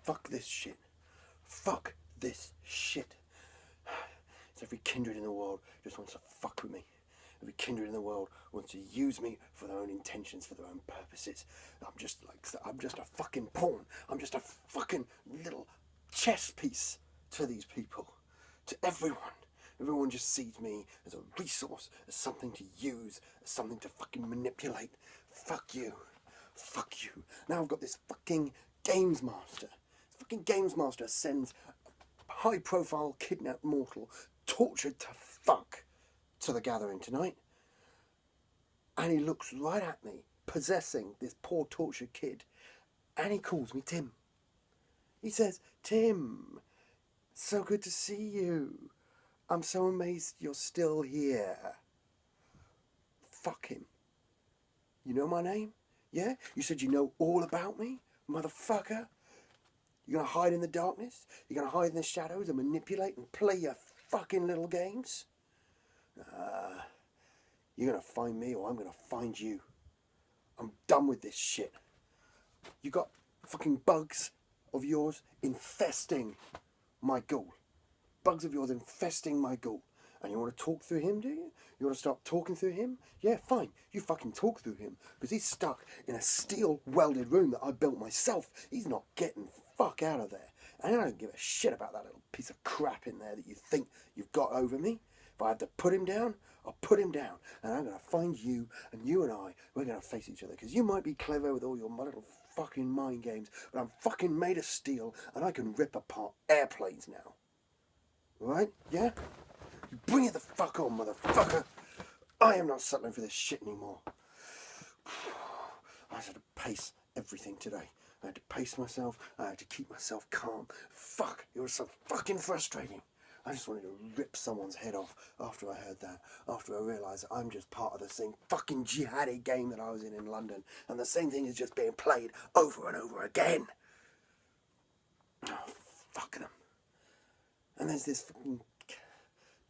fuck this shit. Fuck this shit. It's every kindred in the world just wants to fuck with me. Every kindred in the world wants to use me for their own intentions, for their own purposes. I'm just a fucking pawn. I'm just a fucking little chess piece to these people, to everyone. Everyone just sees me as a resource, as something to use, as something to fucking manipulate. Fuck you. Fuck you. Now I've got this fucking games master. This fucking games master sends a high-profile kidnapped mortal, tortured to fuck, to the gathering tonight. And he looks right at me, possessing this poor tortured kid, and he calls me Tim. He says, Tim, so good to see you. I'm so amazed you're still here. Fuck him. You know my name? Yeah? You said you know all about me? Motherfucker? You're gonna hide in the darkness? You're gonna hide in the shadows and manipulate and play your fucking little games? You're gonna find me or I'm gonna find you. I'm done with this shit. You got fucking bugs of yours infesting my ghoul. Bugs of yours infesting my ghoul. And you want to talk through him, do you? You want to start talking through him? Yeah, fine. You fucking talk through him. Because he's stuck in a steel welded room that I built myself. He's not getting the fuck out of there. And I don't give a shit about that little piece of crap in there that you think you've got over me. If I have to put him down, I'll put him down. And I'm going to find you, and you and I, we're going to face each other. Because you might be clever with all your little fucking mind games, but I'm fucking made of steel, and I can rip apart airplanes now. Right? Yeah? Bring it the fuck on, motherfucker. I am not settling for this shit anymore. I had to pace everything today. I had to pace myself. I had to keep myself calm. Fuck, it was so fucking frustrating. I just wanted to rip someone's head off after I heard that. After I realised I'm just part of the same fucking jihadi game that I was in London. And the same thing is just being played over and over again. Oh, fuck them. And there's this fucking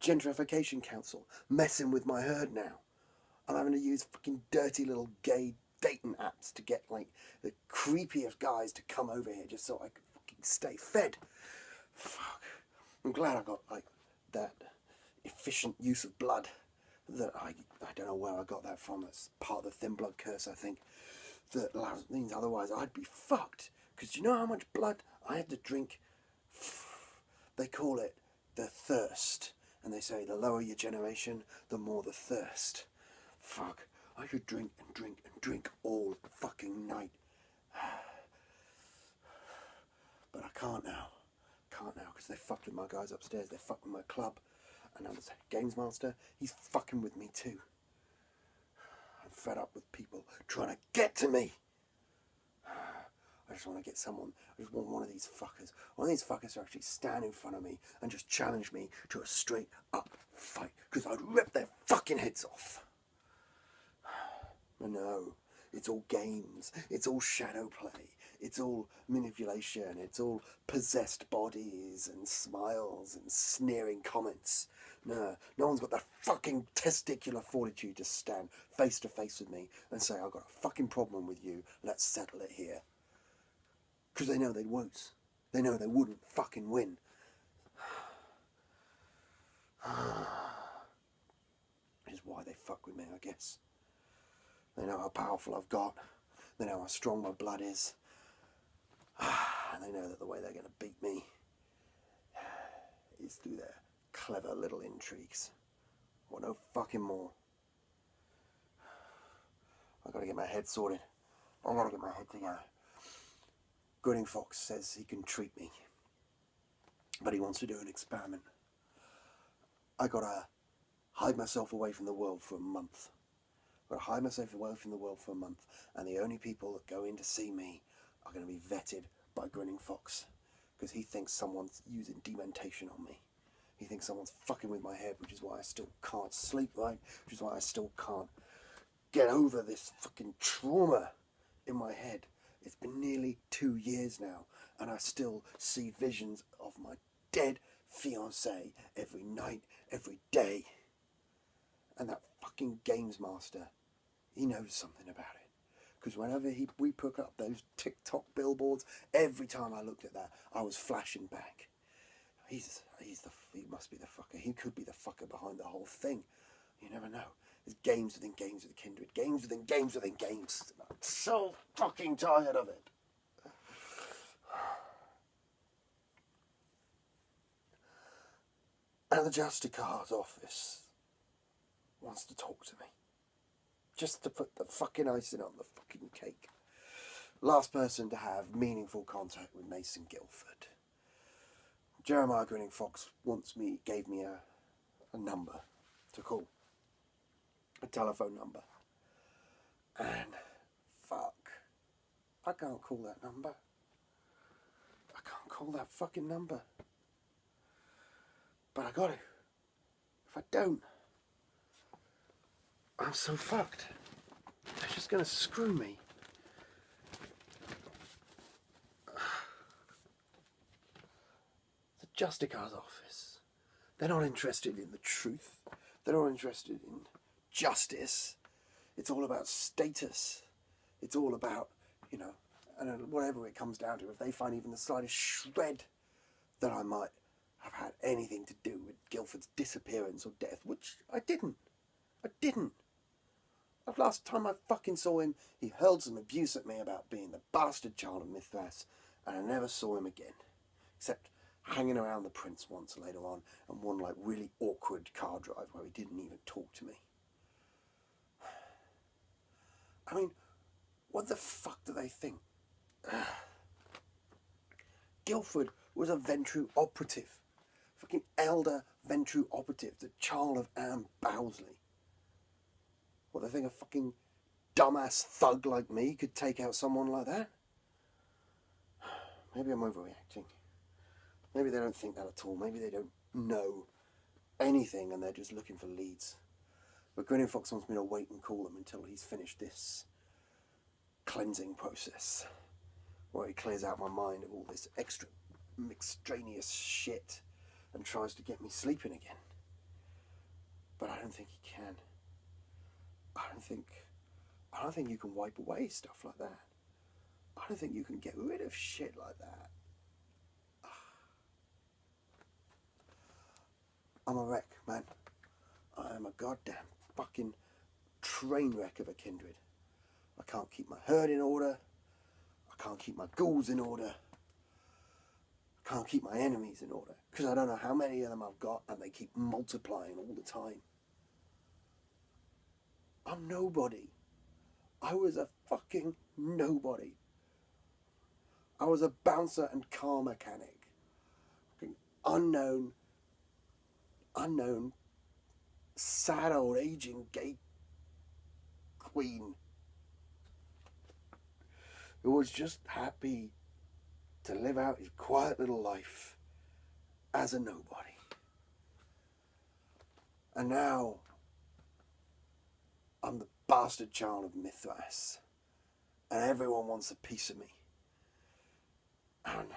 gentrification council messing with my herd now. I'm having to use fucking dirty little gay dating apps to get like the creepiest guys to come over here just so I can fucking stay fed. Fuck. I'm glad I got like that efficient use of blood that I don't know where I got that from. That's part of the thin blood curse, I think. That means otherwise I'd be fucked. Because do you know how much blood I had to drink? They call it the thirst. And they say the lower your generation, the more the thirst. Fuck. I could drink and drink and drink all fucking night. But I can't now. Can't now because they fucked with my guys upstairs. They fucked with my club. And now this games master, he's fucking with me too. I'm fed up with people trying to get to me. I just want to get someone, I just want one of these fuckers. One of these fuckers to actually stand in front of me and just challenge me to a straight up fight. Because I'd rip their fucking heads off. No, it's all games. It's all shadow play. It's all manipulation. It's all possessed bodies and smiles and sneering comments. No one's got that fucking testicular fortitude to stand face to face with me and say, I've got a fucking problem with you. Let's settle it here. Because they know they won't. They know they wouldn't fucking win. Which is why they fuck with me, I guess. They know how powerful I've got. They know how strong my blood is. And they know that the way they're going to beat me is through their clever little intrigues. Want no fucking more. I've got to get my head sorted. I've got to get my head together. Grinning Fox says he can treat me, but he wants to do an experiment. I gotta hide myself away from the world for a month. I've gotta hide myself away from the world for a month, and the only people that go in to see me are going to be vetted by Grinning Fox, because he thinks someone's using dementation on me. He thinks someone's fucking with my head, which is why I still can't sleep right, which is why I still can't get over this fucking trauma in my head. It's been nearly 2 years now, and I still see visions of my dead fiancée every night, every day. And that fucking games master, he knows something about it. Because whenever we put up those TikTok billboards, every time I looked at that, I was flashing back. He must be the fucker. He could be the fucker behind the whole thing. You never know. There's games within games with the Kindred. Games within games within games. I'm so fucking tired of it. And the Justicar's office wants to talk to me. Just to put the fucking icing on the fucking cake. Last person to have meaningful contact with Mason Guildford. Jeremiah Grinning Fox gave me a number to call. A telephone number. And fuck. I can't call that number. I can't call that fucking number. But I got to. If I don't, I'm so fucked. They're just going to screw me. The Justicar's office. They're not interested in the truth. They're not interested in justice. It's all about status. It's all about, and whatever it comes down to. If they find even the slightest shred that I might have had anything to do with Guildford's disappearance or death, which I didn't. The last time I fucking saw him, he hurled some abuse at me about being the bastard child of Mithras, and I never saw him again. Except hanging around the Prince once later on, and one really awkward car drive where he didn't even talk to me. I mean, what the fuck do they think? Guildford was a Ventrue operative. Fucking elder Ventrue operative, the child of Anne Bowsley. What, they think a fucking dumbass thug like me could take out someone like that? Maybe I'm overreacting. Maybe they don't think that at all. Maybe they don't know anything and they're just looking for leads. But Grinning Fox wants me to wait and call him until he's finished this cleansing process, where he clears out my mind of all this extra extraneous shit and tries to get me sleeping again. But I don't think he can. I don't think you can wipe away stuff like that. I don't think you can get rid of shit like that. I'm a wreck, man. I am a goddamn fucking train wreck of a kindred. I can't keep my herd in order. I can't keep my ghouls in order. I can't keep my enemies in order. Because I don't know how many of them I've got and they keep multiplying all the time. I'm nobody. I was a fucking nobody. I was a bouncer and car mechanic. Fucking unknown, sad old aging gay queen who was just happy to live out his quiet little life as a nobody. And now I'm the bastard child of Mithras, and everyone wants a piece of me. And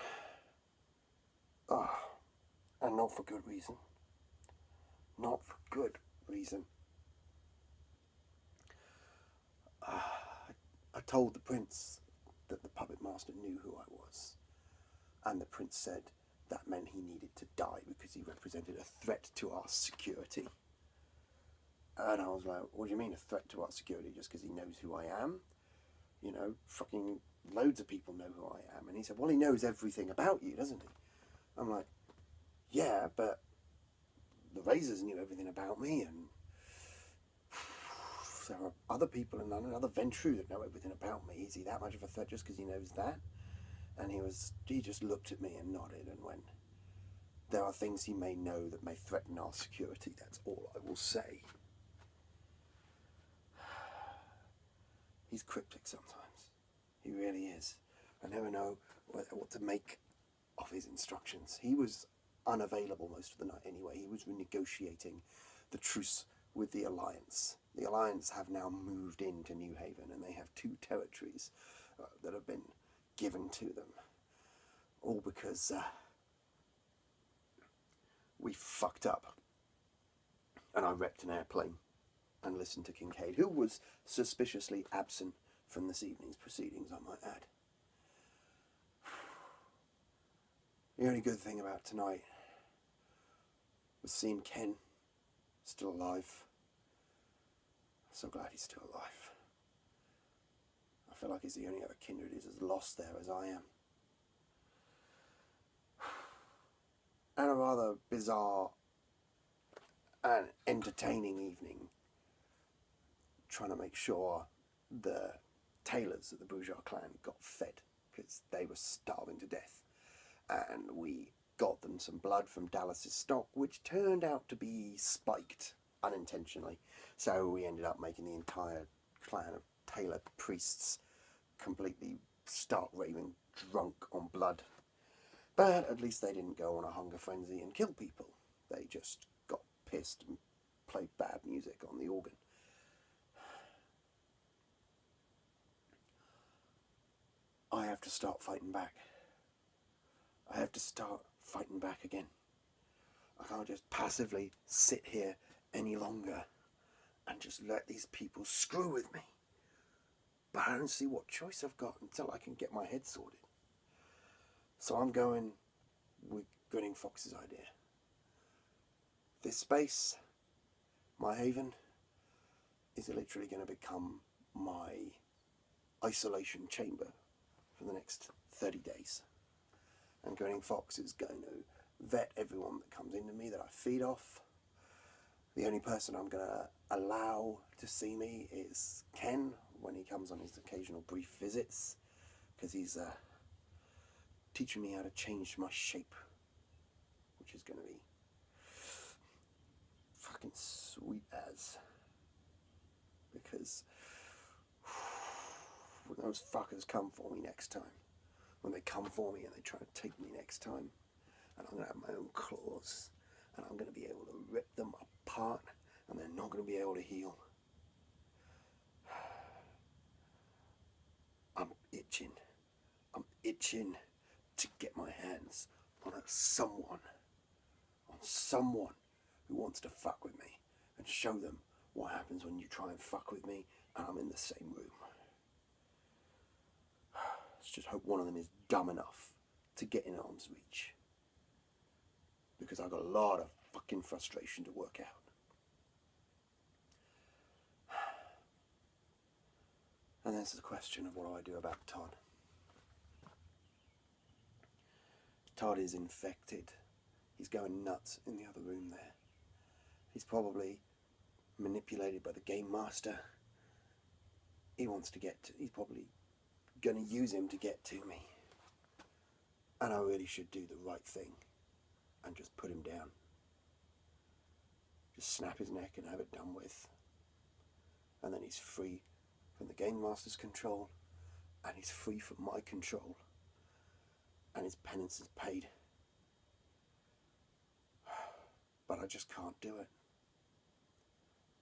not for good reason. Not for good reason. I told the prince that the puppet master knew who I was, and the prince said that meant he needed to die because he represented a threat to our security. And I was like, what do you mean a threat to our security? Just because he knows who I am? Fucking loads of people know who I am. And he said, well, he knows everything about you, doesn't he? I'm like, yeah, but the Razors knew everything about me, and there are other people and another Ventrue that know everything about me. Is he that much of a threat just because he knows that? And he just looked at me and nodded and went, there are things he may know that may threaten our security. That's all I will say. He's cryptic sometimes. He really is. I never know what to make of his instructions. He was unavailable most of the night anyway. He was renegotiating the truce with the Alliance. The Alliance have now moved into New Haven, and they have 2 territories that have been given to them. All because we fucked up. And I wrecked an airplane and listened to Kincaid, who was suspiciously absent from this evening's proceedings, I might add. The only good thing about tonight was seeing Ken still alive. I'm so glad he's still alive. I feel like he's the only other kindred who's as lost there as I am. And a rather bizarre and entertaining evening, trying to make sure the tailors of the bourgeois clan got fed, because they were starving to death. And we got them some blood from Dallas's stock, which turned out to be spiked unintentionally. So we ended up making the entire clan of tailor priests completely stark raving drunk on blood. But at least they didn't go on a hunger frenzy and kill people. They just got pissed and played bad music on the organ. I have to start fighting back. I have to start fighting back again. I can't just passively sit here any longer and just let these people screw with me. But I don't see what choice I've got until I can get my head sorted. So I'm going with Grinning Fox's idea. This space, my haven, is literally going to become my isolation chamber for the next 30 days. And Grinning Fox is going to vet everyone that comes into me that I feed off. The only person I'm going to allow to see me is Ken when he comes on his occasional brief visits, because he's teaching me how to change my shape, which is going to be fucking sweet as. Because when those fuckers come for me next time, when they come for me and they try to take me next time, and I'm going to have my own claws, and I'm going to be able to rip them apart, and they're not going to be able to heal. I'm itching. I'm itching to get my hands on someone who wants to fuck with me, and show them what happens when you try and fuck with me and I'm in the same room. Let's just hope one of them is dumb enough to get in arm's reach, because I've got a lot of fucking frustration to work out. And there's the question of what do I do about Todd. Todd is infected. He's going nuts in the other room there. He's probably manipulated by the game master. He's probably going to use him to get to me. And I really should do the right thing and just put him down. Just snap his neck and have it done with. And then he's free from the game master's control, and he's free from my control, and his penance is paid. But I just can't do it.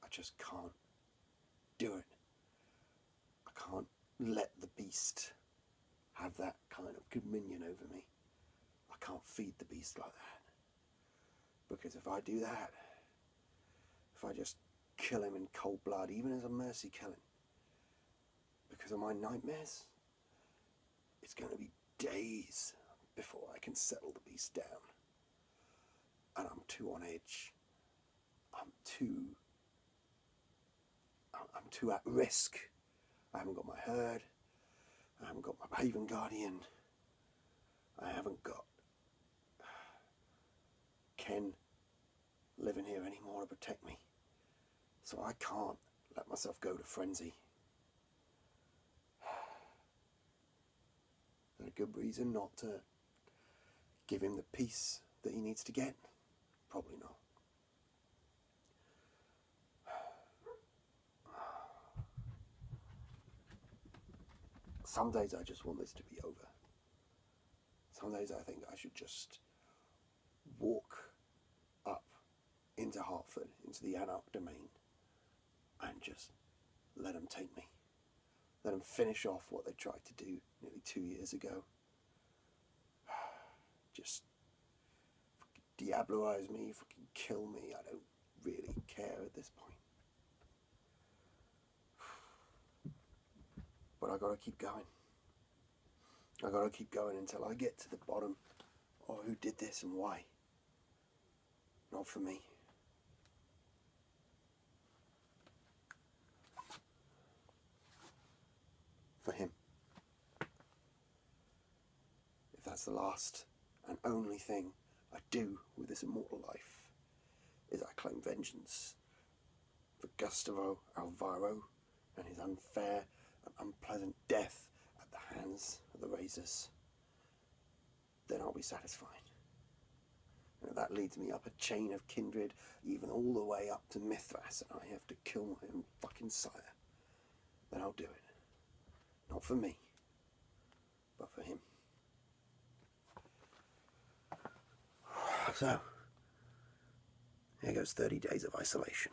I just can't do it. I can't let the beast have that kind of dominion over me. I can't feed the beast like that. Because if I do that, if I just kill him in cold blood, even as a mercy killing, because of my nightmares, it's going to be days before I can settle the beast down. And I'm too on edge. I'm too at risk. I haven't got my herd. I haven't got my Haven Guardian. I haven't got Ken living here anymore to protect me. So I can't let myself go to frenzy. And a good reason not to give him the peace that he needs to get? Probably not. Some days I just want this to be over. Some days I think I should just walk up into Hartford, into the Anarch domain, and just let them take me. Let them finish off what they tried to do nearly 2 years ago. Just diabloize me, fucking kill me. I don't really care at this point. But I gotta keep going. I gotta keep going until I get to the bottom of who did this and why. Not for me. For him. If that's the last and only thing I do with this immortal life, is I claim vengeance for Gustavo Alvaro and his unfair and unpleasant death at the hands of the Razors, then I'll be satisfied. And if that leads me up a chain of kindred, even all the way up to Mithras, and I have to kill my own fucking sire, then I'll do it. Not for me, but for him. So, here goes 30 days of isolation.